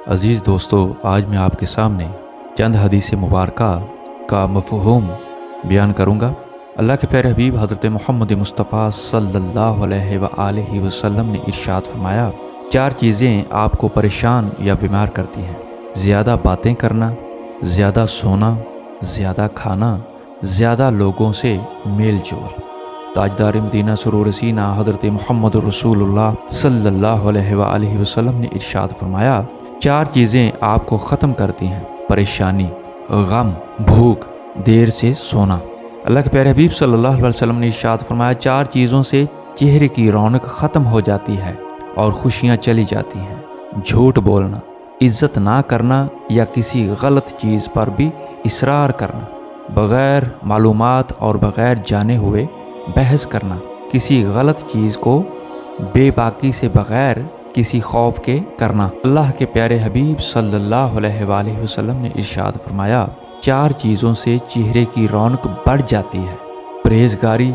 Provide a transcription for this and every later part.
عزیز دوستو، آج میں آپ کے سامنے چند حدیث مبارکہ کا مفہوم بیان کروں گا۔ اللہ کے پیارے حبیب حضرت محمد مصطفیٰ صلی اللہ علیہ وآلہ وسلم نے ارشاد فرمایا، چار چیزیں آپ کو پریشان یا بیمار کرتی ہیں: زیادہ باتیں کرنا، زیادہ سونا، زیادہ کھانا، زیادہ لوگوں سے میل جول۔ تاجدار مدینہ سرور سینہ حضرت محمد رسول اللہ صلی اللہ علیہ وآلہ وسلم نے ارشاد فرمایا، چار چیزیں آپ کو ختم کرتی ہیں: پریشانی، غم، بھوک، دیر سے سونا۔ اللہ کے پیارے حبیب صلی اللہ علیہ وسلم نے ارشاد فرمایا، چار چیزوں سے چہرے کی رونق ختم ہو جاتی ہے اور خوشیاں چلی جاتی ہیں: جھوٹ بولنا، عزت نہ کرنا یا کسی غلط چیز پر بھی اصرار کرنا، بغیر معلومات اور بغیر جانے ہوئے بحث کرنا، کسی غلط چیز کو بے باکی سے بغیر کسی خوف کے کرنا۔ اللہ کے پیارے حبیب صلی اللہ علیہ وآلہ وسلم نے ارشاد فرمایا، چار چیزوں سے چہرے کی رونق بڑھ جاتی ہے: پرہیزگاری،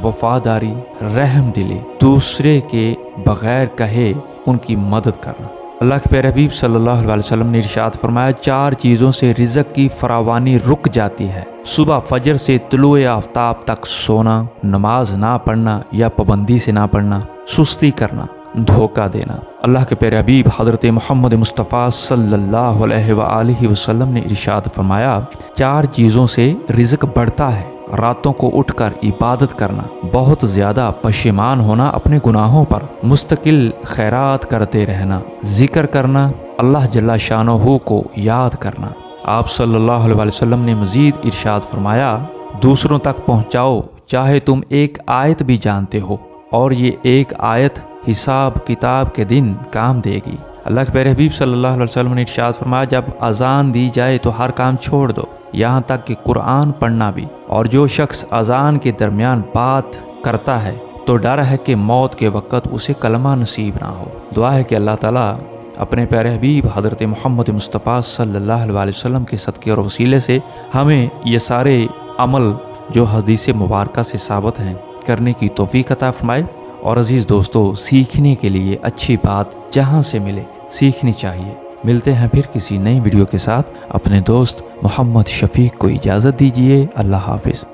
وفاداری، رحم دلی، دوسرے کے بغیر کہے ان کی مدد کرنا۔ اللہ کے پیارے حبیب صلی اللہ علیہ وسلم نے ارشاد فرمایا، چار چیزوں سے رزق کی فراوانی رک جاتی ہے: صبح فجر سے طلوع آفتاب تک سونا، نماز نہ پڑھنا یا پابندی سے نہ پڑھنا، سستی کرنا، دھوکہ دینا۔ اللہ کے پیارے حبیب حضرت محمد مصطفیٰ صلی اللہ علیہ وآلہ وسلم نے ارشاد فرمایا، چار چیزوں سے رزق بڑھتا ہے: راتوں کو اٹھ کر عبادت کرنا، بہت زیادہ پشیمان ہونا اپنے گناہوں پر، مستقل خیرات کرتے رہنا، ذکر کرنا، اللہ جل شانہ کو یاد کرنا۔ آپ صلی اللہ علیہ وسلم نے مزید ارشاد فرمایا، دوسروں تک پہنچاؤ چاہے تم ایک آیت بھی جانتے ہو، اور یہ ایک آیت حساب کتاب کے دن کام دے گی۔ اللہ کے پیارے حبیب صلی اللہ علیہ وسلم نے ارشاد فرمایا، جب اذان دی جائے تو ہر کام چھوڑ دو، یہاں تک کہ قرآن پڑھنا بھی، اور جو شخص اذان کے درمیان بات کرتا ہے تو ڈر ہے کہ موت کے وقت اسے کلمہ نصیب نہ ہو۔ دعا ہے کہ اللہ تعالیٰ اپنے پیارے حبیب حضرت محمد مصطفیٰ صلی اللہ علیہ وسلم کے صدقے اور وسیلے سے ہمیں یہ سارے عمل جو حدیث مبارکہ سے ثابت ہیں کرنے کی توفیق عطا فرمائے۔ اور عزیز دوستو، سیکھنے کے لیے اچھی بات جہاں سے ملے سیکھنی چاہیے۔ ملتے ہیں پھر کسی نئی ویڈیو کے ساتھ۔ اپنے دوست محمد شفیق کو اجازت دیجیے۔ اللہ حافظ۔